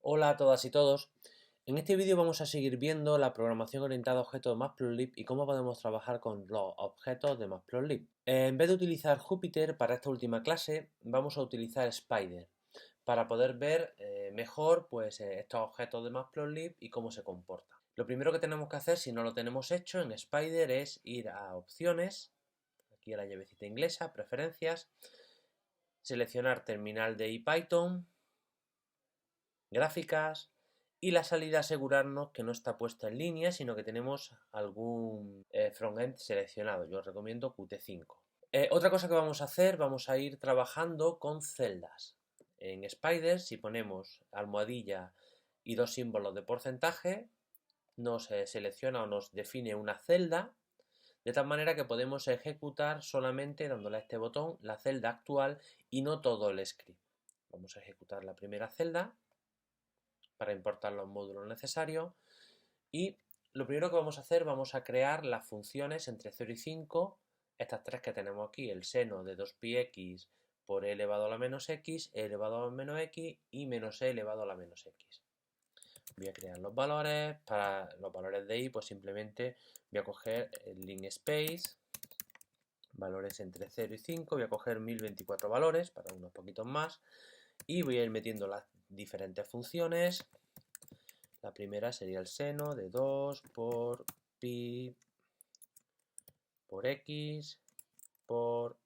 Hola a todas y todos. En este vídeo vamos a seguir viendo la programación orientada a objetos de Matplotlib y cómo podemos trabajar con los objetos de Matplotlib. En vez de utilizar Jupyter para esta última clase, vamos a utilizar Spider para poder ver mejor estos objetos de Matplotlib y cómo se comportan. Lo primero que tenemos que hacer, si no lo tenemos hecho en Spider, es ir a Opciones, aquí a la llavecita inglesa, Preferencias, seleccionar Terminal de IPython, Gráficas, y la salida asegurarnos que no está puesta en línea, sino que tenemos algún frontend seleccionado. Yo os recomiendo Qt5. Otra cosa que vamos a hacer, vamos a ir trabajando con celdas. En Spider, si ponemos almohadilla y dos símbolos de porcentaje, nos selecciona o nos define una celda, de tal manera que podemos ejecutar solamente dándole a este botón la celda actual y no todo el script. Vamos a ejecutar la primera celda para importar los módulos necesarios y lo primero que vamos a hacer, vamos a crear las funciones entre 0 y 5, estas tres que tenemos aquí, el seno de 2πx por e elevado a la menos x, e elevado a la menos x y menos e elevado a la menos x. Voy a crear los valores, para los valores de i pues simplemente voy a coger el link space, valores entre 0 y 5, voy a coger 1024 valores para unos poquitos más y voy a ir metiendo las diferentes funciones. La primera sería el seno de 2 por pi por x por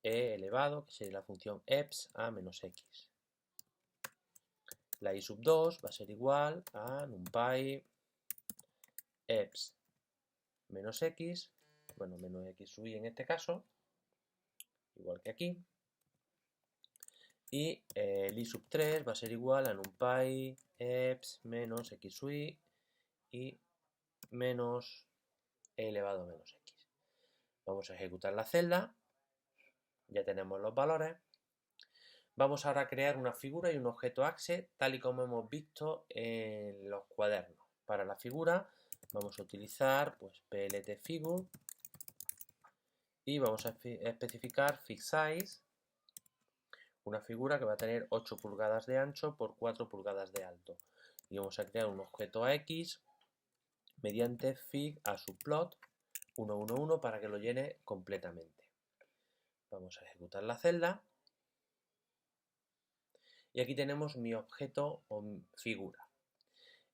e elevado, que sería la función eps a menos x. La i sub 2 va a ser igual a numpy eps menos x, bueno, menos x sub i en este caso, igual que aquí. Y el i sub 3 va a ser igual a numpy eps menos x sub i y menos e elevado a menos x. Vamos a ejecutar la celda, ya tenemos los valores. Vamos ahora a crear una figura y un objeto axe, tal y como hemos visto en los cuadernos. Para la figura vamos a utilizar pltFigure y vamos a especificar FigSize, una figura que va a tener 8 pulgadas de ancho por 4 pulgadas de alto. Y vamos a crear un objeto AX mediante fig a subplot 111 para que lo llene completamente. Vamos a ejecutar la celda. Y aquí tenemos mi objeto o figura.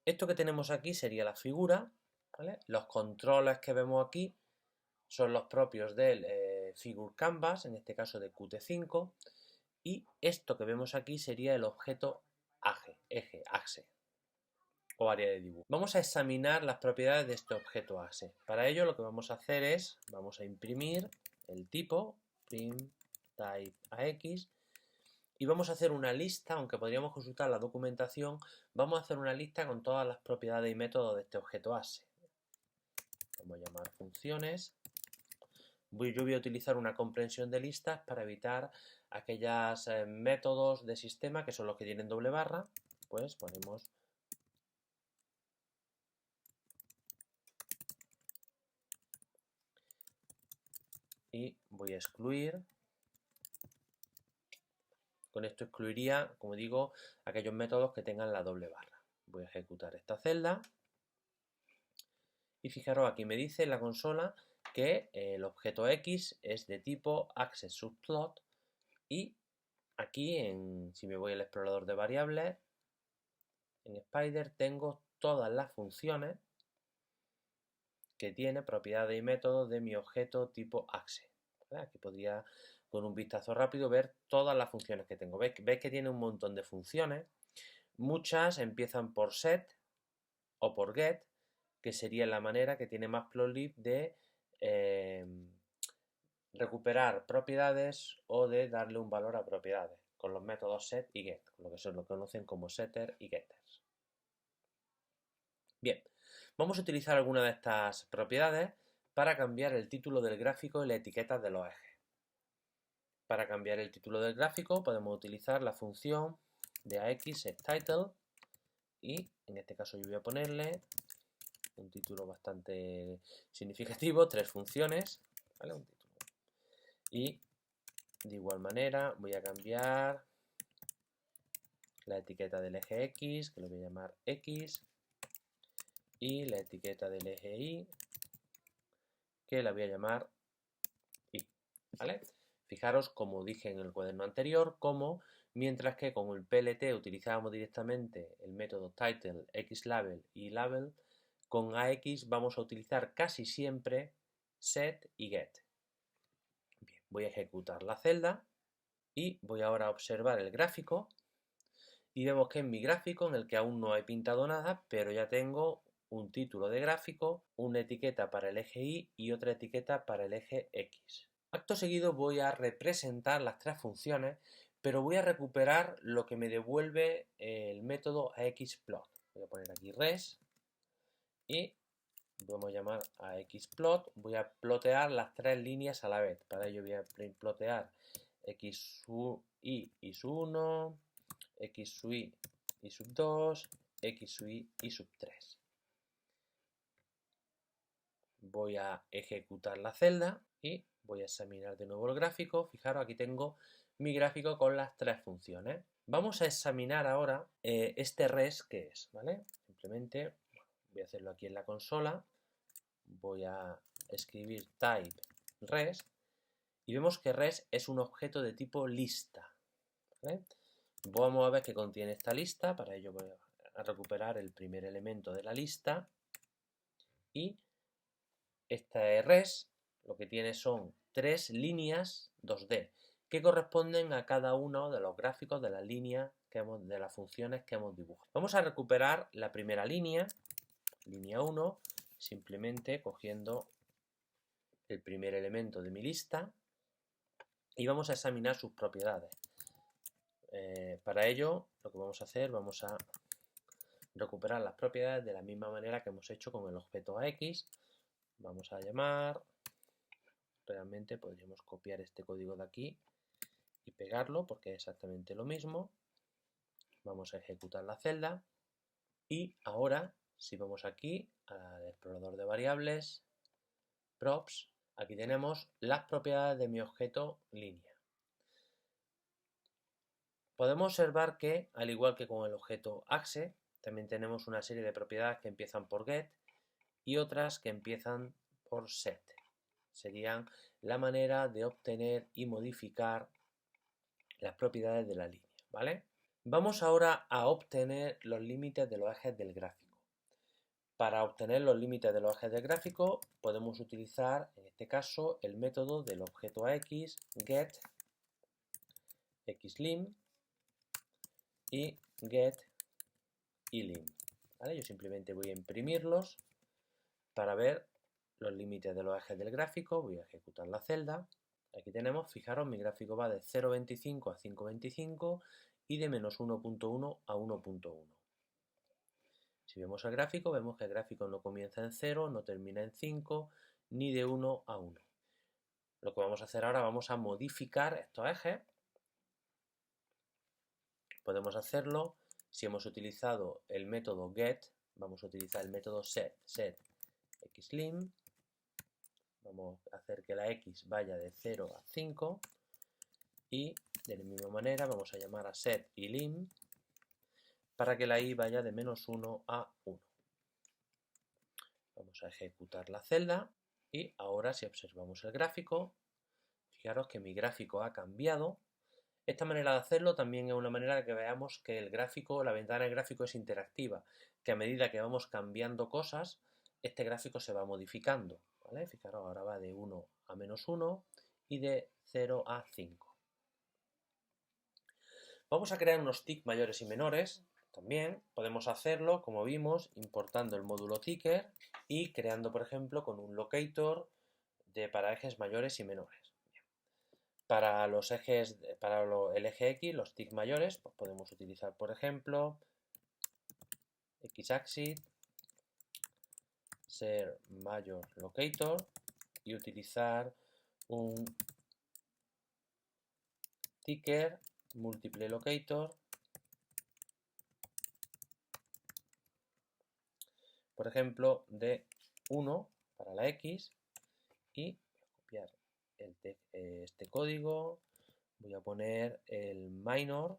Esto que tenemos aquí sería la figura, ¿vale? Los controles que vemos aquí son los propios del Figure Canvas, en este caso de Qt5, y esto que vemos aquí sería el objeto eje, axe o área de dibujo. Vamos a examinar las propiedades de este objeto axe. Para ello lo que vamos a hacer es, vamos a imprimir el tipo primTypeAX y vamos a hacer una lista, aunque podríamos consultar la documentación, vamos a hacer una lista con todas las propiedades y métodos de este objeto axe. Vamos a llamar funciones. Yo voy a utilizar una comprensión de listas para evitar aquellos métodos de sistema que son los que tienen doble barra. Pues ponemos y voy a excluir. Con esto excluiría, como digo, aquellos métodos que tengan la doble barra. Voy a ejecutar esta celda. Y fijaros, aquí me dice en la consola que el objeto X es de tipo AccessSubplot y aquí, si me voy al explorador de variables, en Spider tengo todas las funciones que tiene propiedades y métodos de mi objeto tipo Axe. ¿Vale? Aquí podría, con un vistazo rápido, ver todas las funciones que tengo. ¿Veis que tiene un montón de funciones? Muchas empiezan por set o por get, que sería la manera que tiene Matplotlib de recuperar propiedades o de darle un valor a propiedades con los métodos set y get, lo que se lo conocen como setter y getters. Bien, vamos a utilizar alguna de estas propiedades para cambiar el título del gráfico y las etiquetas de los ejes. Para cambiar el título del gráfico podemos utilizar la función de AXSetTitle y en este caso yo voy a ponerle un título bastante significativo, 3 funciones, ¿vale? Un título. Y de igual manera voy a cambiar la etiqueta del eje X, que lo voy a llamar X, y la etiqueta del eje Y, que la voy a llamar Y, ¿vale? Fijaros, como dije en el cuaderno anterior, como mientras que con el PLT utilizábamos directamente el método title, xlabel y label, con AX vamos a utilizar casi siempre set y get. Bien, voy a ejecutar la celda y voy ahora a observar el gráfico y vemos que en mi gráfico, en el que aún no he pintado nada, pero ya tengo un título de gráfico, una etiqueta para el eje Y y otra etiqueta para el eje X. Acto seguido voy a representar las tres funciones, pero voy a recuperar lo que me devuelve el método AXPlot. Voy a poner aquí res y vamos a llamar a xplot. Voy a plotear las tres líneas a la vez. Para ello voy a plotear x sub y sub 1, x sub y sub 2, x sub y sub 3. Voy a ejecutar la celda y voy a examinar de nuevo el gráfico. Fijaros, aquí tengo mi gráfico con las tres funciones. Vamos a examinar ahora este res que es, ¿vale? Simplemente voy a hacerlo aquí en la consola. Voy a escribir type res y vemos que res es un objeto de tipo lista, ¿vale? Vamos a ver qué contiene esta lista. Para ello voy a recuperar el primer elemento de la lista y este res lo que tiene son tres líneas 2D que corresponden a cada uno de los gráficos de las líneas de las funciones que hemos dibujado. Vamos a recuperar la primera línea 1, simplemente cogiendo el primer elemento de mi lista y vamos a examinar sus propiedades. Para ello, lo que vamos a hacer, vamos a recuperar las propiedades de la misma manera que hemos hecho con el objeto AX. Vamos a llamar, realmente podríamos copiar este código de aquí y pegarlo porque es exactamente lo mismo. Vamos a ejecutar la celda y ahora, si vamos aquí al explorador de variables, props, aquí tenemos las propiedades de mi objeto línea. Podemos observar que, al igual que con el objeto axe, también tenemos una serie de propiedades que empiezan por get y otras que empiezan por set. Serían la manera de obtener y modificar las propiedades de la línea, ¿vale? Vamos ahora a obtener los límites de los ejes del gráfico. Para obtener los límites de los ejes del gráfico podemos utilizar, en este caso, el método del objeto AX get xlim y get ylim, ¿vale? Yo simplemente voy a imprimirlos para ver los límites de los ejes del gráfico. Voy a ejecutar la celda. Aquí tenemos, fijaros, mi gráfico va de 0,25 a 5,25 y de menos 1,1 a 1,1. Si vemos el gráfico, vemos que el gráfico no comienza en 0, no termina en 5, ni de 1 a 1. Lo que vamos a hacer ahora, vamos a modificar estos ejes. Podemos hacerlo si hemos utilizado el método get, vamos a utilizar el método set xlim. Vamos a hacer que la x vaya de 0 a 5 y de la misma manera vamos a llamar a set ylim para que la y vaya de menos 1 a 1. Vamos a ejecutar la celda y ahora si observamos el gráfico, fijaros que mi gráfico ha cambiado. Esta manera de hacerlo también es una manera de que veamos que el gráfico, la ventana del gráfico es interactiva, que a medida que vamos cambiando cosas, este gráfico se va modificando, ¿vale? Fijaros, ahora va de 1 a menos 1 y de 0 a 5. Vamos a crear unos tick mayores y menores. También podemos hacerlo, como vimos, importando el módulo ticker y creando, por ejemplo, con un locator para ejes mayores y menores. Para los ejes, el eje X, los tick mayores, pues podemos utilizar, por ejemplo, xAxis, ser mayor locator y utilizar un ticker múltiple locator, por ejemplo, de 1 para la X y voy a copiar este código, voy a poner el minor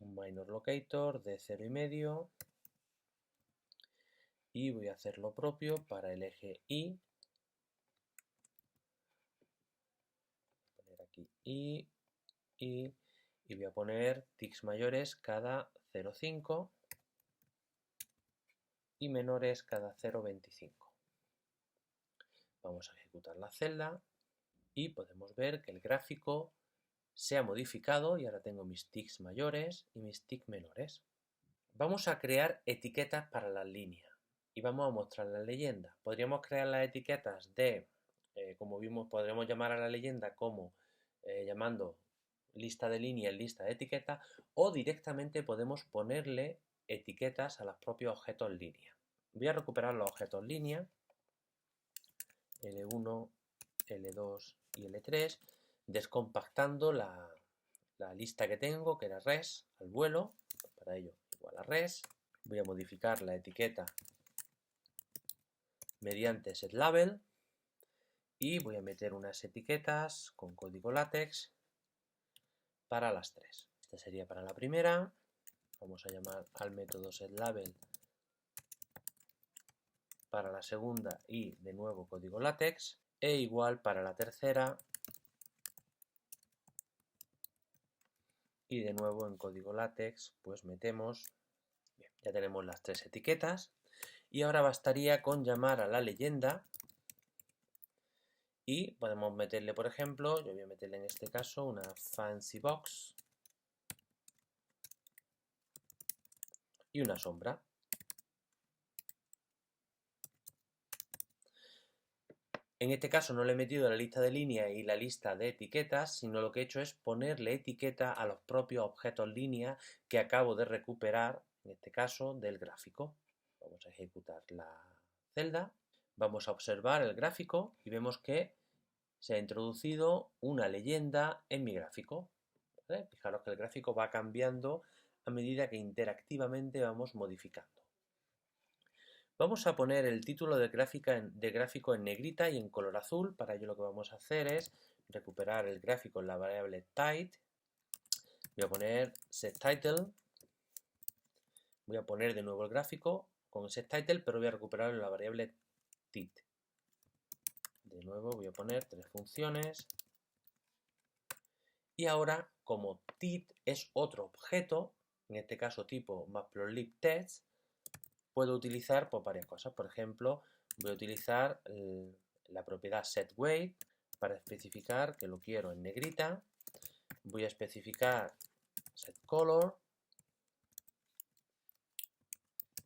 un minor locator de 0,5 y voy a hacer lo propio para el eje Y. Voy a poner aquí Y y voy a poner tics mayores cada 0,5 y menores cada 0,25. Vamos a ejecutar la celda y podemos ver que el gráfico se ha modificado y ahora tengo mis tics mayores y mis tics menores. Vamos a crear etiquetas para las líneas y vamos a mostrar la leyenda. Podríamos crear las etiquetas de, como vimos, podremos llamar a la leyenda como llamando lista de líneas, lista de etiquetas, o directamente podemos ponerle etiquetas a los propios objetos línea. Voy a recuperar los objetos línea, L1, L2 y L3, descompactando la lista que tengo, que era res, al vuelo, para ello igual a res. Voy a modificar la etiqueta mediante setLabel y voy a meter unas etiquetas con código látex para las tres. Esta sería para la primera. Vamos a llamar al método setLabel para la segunda y de nuevo código látex, e igual para la tercera y de nuevo en código látex pues metemos, bien, ya tenemos las tres etiquetas y ahora bastaría con llamar a la leyenda y podemos meterle, por ejemplo, yo voy a meterle en este caso una fancy box y una sombra. En este caso no le he metido la lista de líneas y la lista de etiquetas, sino lo que he hecho es ponerle etiqueta a los propios objetos líneas que acabo de recuperar, en este caso, del gráfico. Vamos a ejecutar la celda, vamos a observar el gráfico y vemos que se ha introducido una leyenda en mi gráfico. ¿Vale? Fijaros que el gráfico va cambiando a medida que interactivamente vamos modificando. Vamos a poner el título de gráfico en negrita y en color azul. Para ello lo que vamos a hacer es recuperar el gráfico en la variable type. Voy a poner setTitle. Voy a poner de nuevo el gráfico con setTitle, pero voy a recuperarlo en la variable tit. De nuevo voy a poner tres funciones. Y ahora, como tit es otro objeto, en este caso tipo matplotlib-test, puedo utilizar pues, varias cosas. Por ejemplo, voy a utilizar la propiedad setWeight para especificar que lo quiero en negrita. Voy a especificar setColor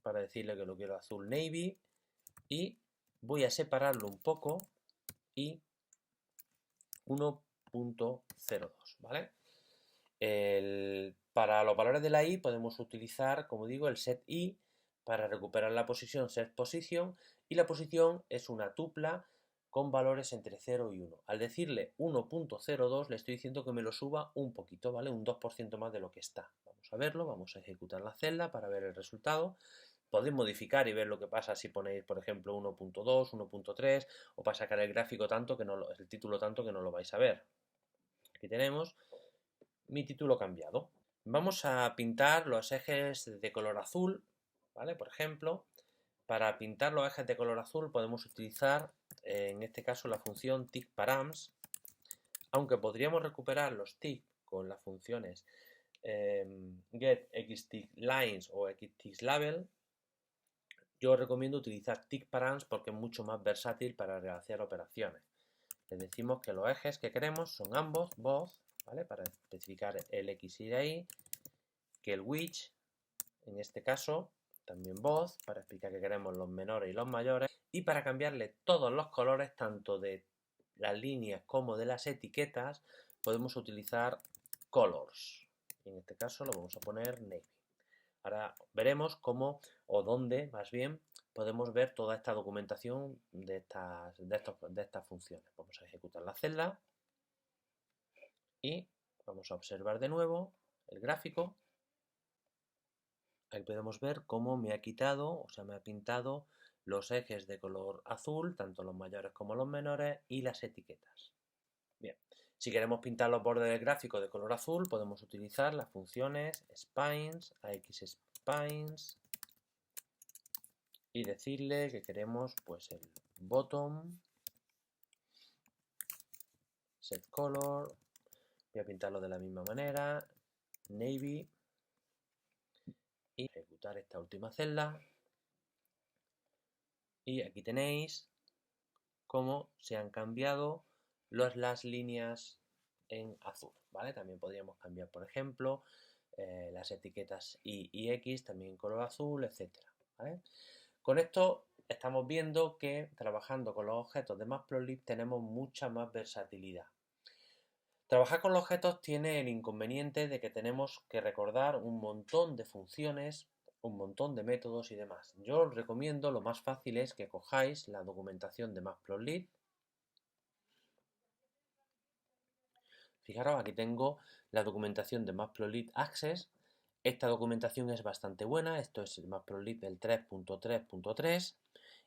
para decirle que lo quiero azul navy y voy a separarlo un poco y 1.02, ¿vale? Para los valores de la i podemos utilizar, como digo, el setI para recuperar la posición setPosition y la posición es una tupla con valores entre 0 y 1. Al decirle 1.02 le estoy diciendo que me lo suba un poquito, ¿vale? Un 2% más de lo que está. Vamos a verlo, vamos a ejecutar la celda para ver el resultado. Podéis modificar y ver lo que pasa si ponéis, por ejemplo, 1.2, 1.3 o para sacar el gráfico tanto que no el título tanto que no lo vais a ver. Aquí tenemos mi título cambiado. Vamos a pintar los ejes de color azul, ¿vale? Por ejemplo, para pintar los ejes de color azul podemos utilizar, en este caso, la función ticparams, aunque podríamos recuperar los tic con las funciones getXticLines o xticLabel. Yo os recomiendo utilizar ticparams porque es mucho más versátil para realizar operaciones. Le decimos que los ejes que queremos son ambos, both, ¿vale? Para especificar el X y de ahí, que el which, en este caso, también both, para explicar que queremos los menores y los mayores, y para cambiarle todos los colores, tanto de las líneas como de las etiquetas, podemos utilizar colors. En este caso lo vamos a poner navy. Ahora veremos cómo, o dónde, más bien, podemos ver toda esta documentación de estas funciones. Vamos a ejecutar la celda y vamos a observar de nuevo el gráfico. Ahí podemos ver cómo me ha quitado, o sea, me ha pintado los ejes de color azul, tanto los mayores como los menores, y las etiquetas. Bien, Si queremos pintar los bordes del gráfico de color azul, podemos utilizar las funciones spines, axspines, y decirle que queremos pues el bottom set color, voy a pintarlo de la misma manera, navy, y ejecutar esta última celda, y aquí tenéis cómo se han cambiado las líneas en azul, ¿vale? También podríamos cambiar, por ejemplo, las etiquetas Y y X también en color azul, etcétera, ¿vale? Con esto estamos viendo que trabajando con los objetos de Matplotlib tenemos mucha más versatilidad. Trabajar con los objetos tiene el inconveniente de que tenemos que recordar un montón de funciones, un montón de métodos y demás. Yo os recomiendo, lo más fácil es que cojáis la documentación de Matplotlib. Fijaros, aquí tengo la documentación de Matplotlib Access. Esta documentación es bastante buena, esto es el Matplotlib del 3.3.3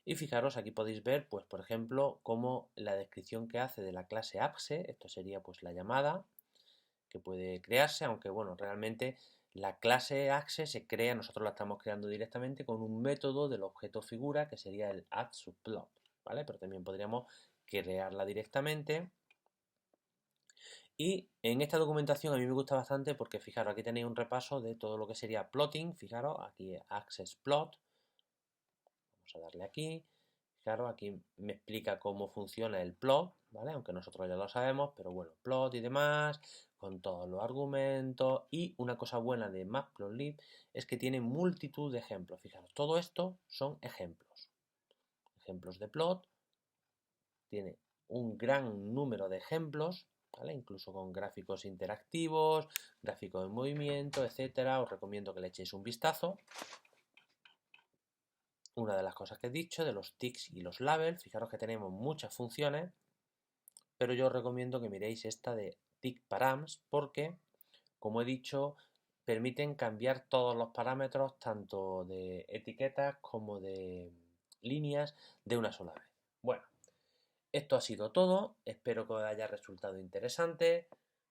y fijaros, aquí podéis ver, pues por ejemplo, cómo la descripción que hace de la clase Axe, esto sería pues la llamada que puede crearse, aunque bueno, realmente la clase Axe se crea, nosotros la estamos creando directamente con un método del objeto figura que sería el addSubplot, ¿vale? Pero también podríamos crearla directamente. Y en esta documentación a mí me gusta bastante porque fijaros, aquí tenéis un repaso de todo lo que sería plotting, fijaros, aquí Access Plot, vamos a darle aquí, fijaros, aquí me explica cómo funciona el plot, ¿vale? Aunque nosotros ya lo sabemos, pero bueno, plot y demás, con todos los argumentos, y una cosa buena de Matplotlib es que tiene multitud de ejemplos, fijaros, todo esto son ejemplos de plot, tiene un gran número de ejemplos, ¿vale? Incluso con gráficos interactivos, gráficos en movimiento, etcétera. Os recomiendo que le echéis un vistazo. Una de las cosas que he dicho de los ticks y los labels, fijaros que tenemos muchas funciones, pero yo os recomiendo que miréis esta de tick params porque, como he dicho, permiten cambiar todos los parámetros, tanto de etiquetas como de líneas, de una sola vez. Bueno, esto ha sido todo, espero que os haya resultado interesante.